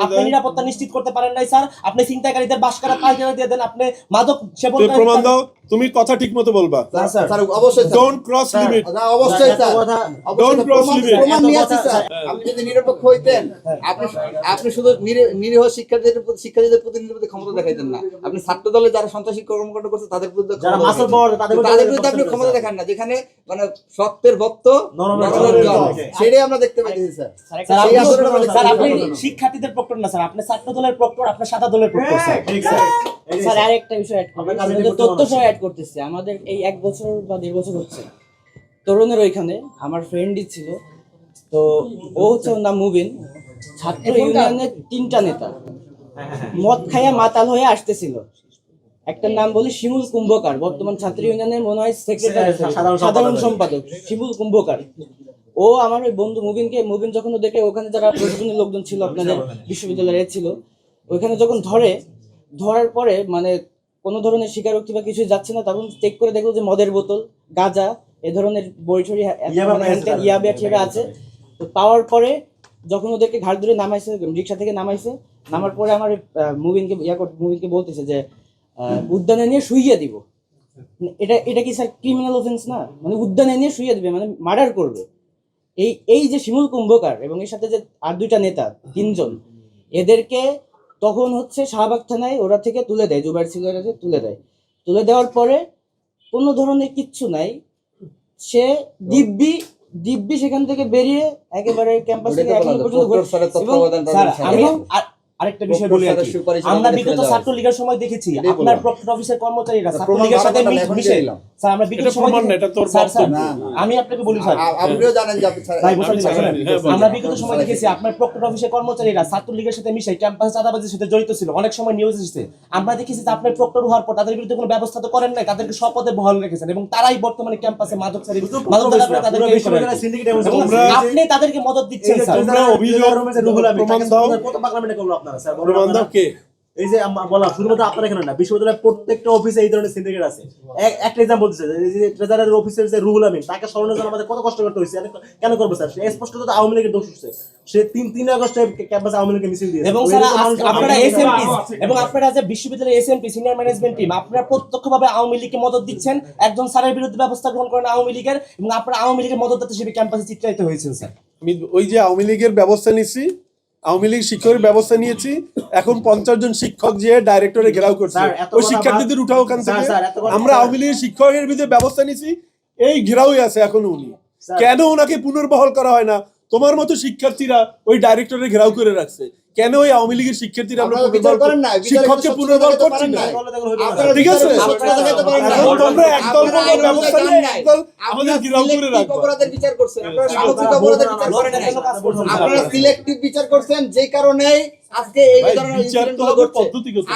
আপনি নিরাপত্তা নিশ্চিত করতে পারেন নাই স্যার। আপনি ছিনতাইকারীদের বাসকারা পাইকারি দিয়ে দেন, আপনি মাদক সেবন তুমি প্রমাণ দাও, তুমি কথা ঠিকমতো বলবা। স্যার অবশ্যই ডোন্ট ক্রস লিমিট, অবশ্যই স্যার ডোন্ট ক্রস লিমিট। প্রমাণ নিয়ে আসি স্যার। আপনি যদি নিরপেক্ষ হইতেন, আপনি শুধু নিরীহ শিক্ষার্থীদের প্রতিনিধিত্বের ক্ষমতা দেখাইতেন না। আপনি ছাত্র দলে যারা সন্ত্রাসী কর্মকাণ্ড করছে তাদের বিরুদ্ধে তাদের বিরুদ্ধে আপনি ক্ষমতা দেখান না, যেখানে মানে শক্তের ভক্ত সেটাই আমরা দেখতে পাইতেছি স্যার। স্যার আপনি শিক্ষার্থীদের প্রক্টর না স্যার, আপনি ছাত্র দলের প্রক্টর, আপনি সাদা দলের প্রক্টর স্যার। স্যার আরেকটা বিষয় অ্যাড করব, আমাদের তথ্য সহ অ্যাড করতেছে। আমাদের এই 1 বছর বা 1.5 বছর হচ্ছে তরুণের ওইখানে আমার ফ্রেন্ডই ছিল, তো ও হচ্ছে ওর নাম মুবিন, ছাত্র ইউনিয়নের 3টা নেতা মদ খাইয়া মাতাল হয়ে আসতেছিল। একটা নাম বলি শিমুল কুম্ভকার, বর্তমান ছাত্র ইউনিয়নের মনে হয় সেক্রেটারি সাধারণ সম্পাদক শিমুল কুম্ভকার। ও আমার ওই বন্ধু মুবিন যখন ওদেরকে ওখানে যারা প্রশাসনের লোকজন ছিল আপনাদের বিশ্ববিদ্যালয়ে ছিল, ওইখানে যখন ধরার পরে মানে কোনো ধরনের স্বীকারোক্তি বা কিছুই যাচ্ছে না, তখন চেক করে দেখলো যে মদের বোতল, গাঁজা, এ ধরনের বড়ি ইয়াবা ঠেকা আছে। তো পাওয়ার পরে যখন ওদেরকে ঘাট ধরে নামাইছে, রিক্সা থেকে নামাইছে, নামার পরে আমার মুবিনকে বলতেছে যে উদ্যানে নিয়ে শুইয়ে দিব। এটা কি স্যার ক্রিমিনাল অফেন্স না? মানে উদ্যানে নিয়ে শুইয়ে দিবে, মানে মার্ডার করবে। এই যে শিমুল কুম্ভকার এবং এর সাথে যে আর 2টা নেতা 3জন, এদেরকে তখন হচ্ছে শাহবাগ থানায় ওরা থেকে তুলে দেয়, জুবাইর ছিল এটাকে তুলে দেওয়ার পরে কোনো ধরনের কিচ্ছু নাই, সে দিব্যি সেখান থেকে বেরিয়ে একেবারে ক্যাম্পাস থেকে এখন পর্যন্ত। আরেকটা বিষয় বলি, আমরা বিগত ছাত্রলীগের সময় দেখেছি আপনার প্রক্টর অফিসের কর্মচারীরা ছাত্রলীগের সাথে মিশে। স্যার আমরা বিগত সময় আমি আপনাকে বলি স্যার, আপনিও জানেন যে আমরা বিগত সময় দেখেছি আপনার প্রক্টর অফিসের কর্মচারীরা ছাত্রলীগের সাথে মিশে ক্যাম্পাসে চাঁদাবাজির সাথে জড়িত ছিল। অনেক সময় নিউজ এসেছে, আমরা দেখেছি যে আপনি প্রক্টর হওয়ার পর তাদের বিরুদ্ধে কোনো ব্যবস্থা তো করেন নাই, তাদেরকে সপদে বহাল রেখেছেন এবং তারাই বর্তমানে ক্যাম্পাসে আপনি তাদেরকে মদত দিচ্ছেন স্যার। প্রমাণ দাও কে? এই যে বলা শুধুমাত্র আপনার এখানে না, বিশ্ববিদ্যালয়ের প্রত্যেকটা অফিসে এই ধরনের সিন্ডিকেট আছে। একটা এক্সাম্পল দিচ্ছে, ট্রেজারার অফিসের যে রুহুল আমিন, তাকে স্মরণের জন্য আমাদের কত কষ্ট করতে হয়েছে। কেন করবো স্যার? সে স্পষ্ট তো আওয়ামী লীগের দোষ হচ্ছে। সে 3 আগস্টে ক্যাম্পাসে আওয়ামী লীগের মিছিল দিয়েছে। এবং স্যার আপনারা এসএমপি এবং আপনারা যে বিশ্ববিদ্যালয়ের এসএমপি সিনিয়র ম্যানেজমেন্ট টিম, আপনারা প্রত্যক্ষভাবে আওয়ামী লীগকে মদত দিচ্ছেন। একজন স্যারের বিরুদ্ধে ব্যবস্থা গ্রহণ করেন আওয়ামী লীগের, এবং আপনারা আওয়ামী লীগের মদতদাতা হিসেবে ক্যাম্পাসে চিত্রায়িত হয়েছেন স্যার। আমি ওই যে আওয়ামী লীগের ব্যবস্থা নিচ্ছি, আওয়ামী লীগ শিক্ষকের ব্যবস্থা নিয়েছি, এখন 50 জন শিক্ষক যে ডাইরেক্টরে ঘেরাও করছে, ওই শিক্ষার্থীদের উঠাও ওখান থেকে। আমরা আওয়ামী লীগের শিক্ষকের বিরুদ্ধে ব্যবস্থা নিয়েছি, এই ঘেরাওই আছে এখন উনি। কেন ওনাকে পুনর্বহাল করা হয় না? তোমার মতো শিক্ষার্থীরা ওই ডাইরেক্টরে ঘেরাও করে রাখছে, কেন ওই আওয়ামী লীগের শিক্ষার্থীরা আমরা শিক্ষককে পুনর্বহাল করছি না? ঠিক আছে, এখন তোমরা একদল ব্যবস্থা নিয়ে একদল আমাদের ঘেরাও করে রাখবে। অপরাধের বিচার করছেন আপনারা, সামাজিক অপরাধের বিচার করেন নাই, আপনারা সিলেক্টিভ বিচার করছেন, যে কারণে আজকে এই ধরনের ইনসিডেন্টগুলো ঘটছে।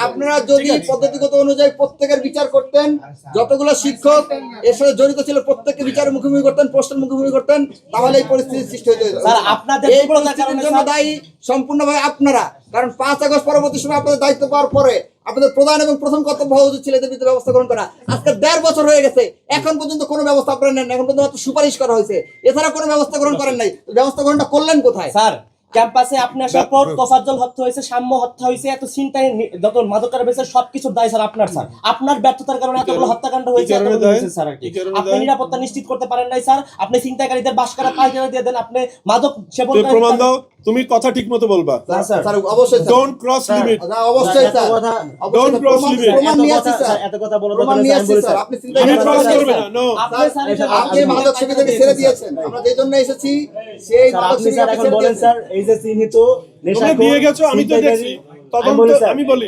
আপনারা যদি পদ্ধতিগত অনুযায়ী প্রত্যেকের বিচার করতেন, যতগুলো শিক্ষক এর সাথে জড়িত ছিল প্রত্যেককে বিচারের মুখোমুখি করতেন, প্রশ্নের মুখোমুখি করতেন, তাহলে এই পরিস্থিতির সৃষ্টি হয়ে যেত। স্যার আপনাদের এই পরিস্থিতির জন্য দায়ী সম্পূর্ণভাবে আপনারা, কারণ 5 আগস্ট পরবর্তী সময় আপনাদের দায়িত্ব পাওয়ার পরে আপনাদের প্রধান এবং প্রথম কর্তব্য হওয়া উচিত ছিল এদের বিরুদ্ধে ব্যবস্থা গ্রহণ করা। আজকে 1.5 বছর হয়ে গেছে, এখন পর্যন্ত কোনো ব্যবস্থা আপনারা নেন না, এখন পর্যন্ত মাত্র সুপারিশ করা হয়েছে, এছাড়া কোনো ব্যবস্থা গ্রহণ করেন নাই। ব্যবস্থা গ্রহণটা করলেন কোথায়? স্যার ক্যাম্পাসে আপনি আসার পর তোফাজ্জল হত্যা হয়েছে, সাম্য হত্যা হয়েছে, এত চিন্তায় যত মাদকের বেঁচে সবকিছুর দায় স্যার আপনার। স্যার আপনার ব্যর্থতার কারণে এতগুলো হত্যাকাণ্ড হয়েছে স্যার। আপনি নিরাপত্তা নিশ্চিত করতে পারেন নাই স্যার। আপনি ছিনতাইকারীদের বাসকারা পাইকারি দিয়ে দেন, আপনি মাদক সেবন। প্রমাণ দাও, তুমি কথা ঠিকমতো বলবা। স্যার অবশ্যই ডোন্ট ক্রস লিমিট, অবশ্যই স্যার ডোন্ট ক্রস লিমিট। প্রমাণ নিয়ে আসি স্যার, এত কথা বলো প্রমাণ নিয়ে আসি স্যার। আপনি ক্রস করবে না, নো। আপনি মাদক সেবীদেরকে ছেড়ে দিয়েছেন, আমরা যেই জন্য এসেছি সেই মাদক সেবীদেরকে ছেড়ে বলেন দিয়েছেন স্যার। এই যে চিহ্নিত তোমরা দিয়ে গেছো, আমি তো দেখছি। আমি বলি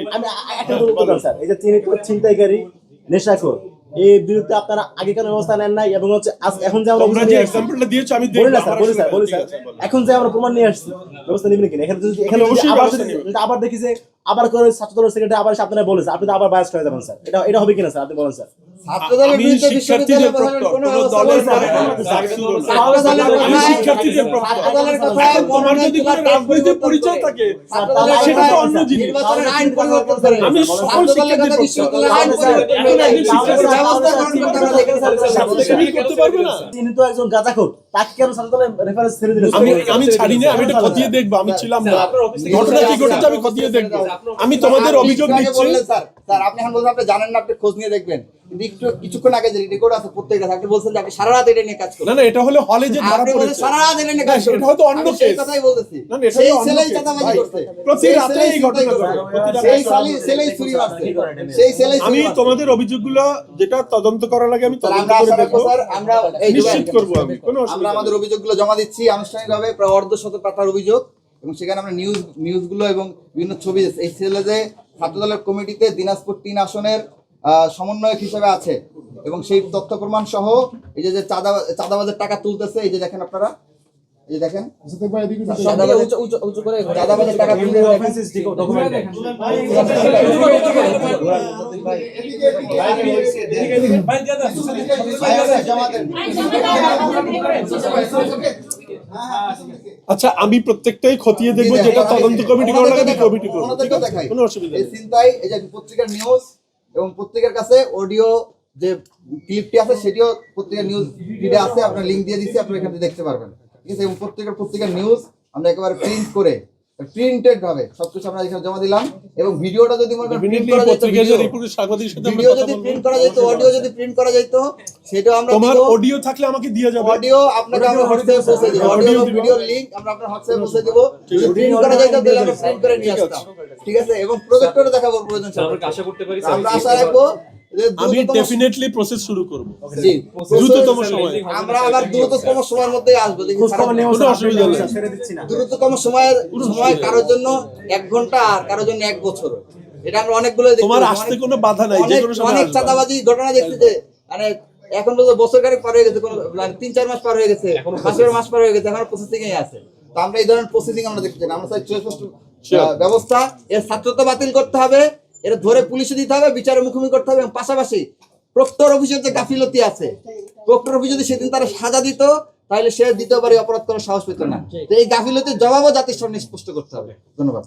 একটা উত্তর স্যার, এই যে চিহ্নিত ছিনতাইকারী নেশাখোর এই বিরুদ্ধে আপনারা আগেকার ব্যবস্থা নেন নাই, এবং হচ্ছে এখন যে আমরা তোমরা যে এক্সাম্পলটা দিয়েছো আমি দেখব। বলি স্যার এখন যে আমরা প্রমাণ নিয়ে আসছি, ব্যবস্থা নেবেন কিনা? এখানে আবার দেখি যে আবার করে ছাত্র দলের সেক্রেটারি আবার আপনারা বলেছে, আপনি তো আবার বায়াস হয়ে যাবেন স্যার। এটা হবে কিনা স্যার? আপনি বলেন স্যার। ছাত্রদলের আমি বিরুদ্ধে শিক্ষার্থীদের বিশ্ববিদ্যালয় প্রক্টর, কোনো কোনো ব্যবস্থা দলের নেই, স্যার। ছাত্রদলের ছাত্রদলের আমি কথায়- শিক্ষার্থীদের প্রক্টর। ছাত্রদলের কথায় এখন তোমার যদি কোনো মনোনয়ন রাজনৈতিক পরিচয় থাকে ছাত্রদলের সেটা তো কথায় অন্য জিনিস। নির্বাচনের আইন পরিবর্তন করে। আমি সকল ছাত্রদলের শিক্ষার্থীর কথা পক্ষে। বিশ্ববিদ্যালয়ের আইন এখন পরিবর্তন একজন করে। শিক্ষার্থী ব্যবস্থা গ্রহণ করতে হবে, দেখেন স্যার। ছাত্রছাত্রী করতে পারবে না। তিনি তো একজন গাঁজাখোর, তাকে কেন ছাত্রদলের রেফারেন্স ছেড়ে দিলেন? আমি ছাড়ি না, আমি এটা খতিয়ে দেখবো, আমি ছিলাম না, ঘটনা কি ঘটেছে আমি খতিয়ে দেখবো। আমি তোমাদের অভিযোগ আপনি একটু আগে দিচ্ছি, বললেন, স্যার স্যার আপনি এখন বলছেন আপনি জানেন না, আপনি খোঁজ নিয়ে দেখবেন, কিন্তু একটু কিছুক্ষণ আগে যে রেকর্ড আছে প্রত্যেকটা আপনি বলছেন যে আপনি সারা রাত এটা নিয়ে কাজ না করেন। না এটা হলে হলে যে ধরা আপনি বলেন পড়েছে, সারা রাত এটা নিয়ে না, কাজ করেন। সেটা হয়তো অন্য আমি সেই কেস। কথাই বলতেছি। না, না, এটা সেই হলো অন্য ছেলেই কেস, চাঁদাবাজি ভাই। করছে। প্রতি সেই রাতে ছেলেই এই ঘটনা ছিনতাই ঘটে, করছে। প্রতি রাতে সেই এই ছেলেই চুরি মারছে। সেই ছেলেই চুরি আমি মারছে। তোমাদের অভিযোগগুলো যেটা তদন্ত করা লাগে আমি স্যার, তদন্ত আমরা করে আশা রাখবো, দেখবো, স্যার, আমরা এই নিশ্চিত করবো আমি, কোনো আমরা অসুবিধা আমাদের নেই। অভিযোগগুলো জমা দিচ্ছি আনুষ্ঠানিকভাবে, প্রায় অর্ধশত পাতার অভিযোগ, এবং সেখানে আমরা নিউজগুলো এবং বিভিন্ন ছবি, এই ছেলে যে ছাত্রদলের কমিটিতে দিনাজপুর 3 আসনের সমন্বয়ক হিসেবে আছে, এবং সেই তথ্য প্রমাণ সহ এই যে চাঁদাবাজের টাকা তুলতেছে, এই যে দেখেন আপনারা, এই যে দেখেন উঁচু করে চাঁদাবাজের টাকা তুলতেছে, আচ্ছা আমি প্রত্যেকটাই খতিয়ে দেখবো, যেটা তদন্ত কমিটি করা লাগে আমি কমিটি করবো, ঠিক আছে? দেখাই কোনো অসুবিধা এই নেই। চিন্তায় এই যে পত্রিকার নিউজ এবং পত্রিকার কাছে অডিও যে ক্লিপটি আছে সেটিও পত্রিকার নিউজ ফিডে আছে, আপনার লিংক দিয়ে দিচ্ছি, আপনারা এখানে দেখতে পারবেন, ঠিক আছে? এবং পত্রিকার নিউজ আমরা একেবারে প্রিন্ট করে প্রিন্টেড ভাবে সবকিছু আমরা এখানে জমা দিলাম, এবং ভিডিওটা যদি মনে করেন প্রিন্ট Definitely করা যেত, পত্রিকার যে রিপোর্টের সাংবাদিকের সাথে আমরা ভিডিও কথা যদি বলবো। প্রিন্ট করা যেত, অডিও যদি প্রিন্ট করা যেত, সেটাও আমরা তোমার দিব। অডিও থাকলে আমাকে দিয়ে যাবে। অডিও আপনাকে আমরা হোয়াটসঅ্যাপে পৌঁছে দিব, অডিও এবং ভিডিওর লিংক আমরা আপনার হোয়াটসঅ্যাপে পৌঁছে দিব। যদি প্রিন্ট করা যেত তাহলে আমরা প্রিন্ট করে নিয়ে আসতাম, ঠিক আছে? এবং প্রজেক্টরে দেখাবো প্রয়োজন সাপেক্ষে। আমরা আশা করতে পারি আমরা আশা রাখবো যে আমি দ্রুততম- ডেফিনেটলি প্রসেস শুরু করব, জি, দ্রুততম সময়ে। আমরা আবার দ্রুততম সময়ের মধ্যেই আসবো, দেখি খোঁজখবর নিয়ে কোনো অসুবিধা নেই। ছেড়ে দিচ্ছি না। দ্রুততম সময় কারোর জন্য 1 ঘন্টা আর কারোর জন্য 1 বছর, এটা আমরা অনেকগুলো দেখছি। তোমার আসতে কোনো বাধা নাই, যে কোনো সময় অনেক আসবা। চাঁদাবাজি ঘটনা দেখছি যে মানে এখন তো বছর খানেক পার হয়ে গেছে, কোনো 3-4 মাস পার হয়ে গেছে, মাস পার হয়ে গেছে, এখন প্রসেসিং এ আছে। তো আমরা এই ধরনের প্রসেসিং আমরা দেখতে চাই না। আমরা চাই ব্যবস্থা, এর ছাত্রত্ব বাতিল করতে হবে, এর ধরে পুলিশে দিতে হবে, বিচারের মুখোমুখি করতে হবে, এবং পাশাপাশি প্রক্টর অফিসের যে গাফিলতি আছে, প্রক্টর অফিস যদি সেদিন তারা সাজা দিত, তাহলে সে দ্বিতীয়বারে অপরাধ করার সাহস পেত না। তো এই গাফিলতির জবাবও জাতির সামনে স্পষ্ট করতে হবে। ধন্যবাদ।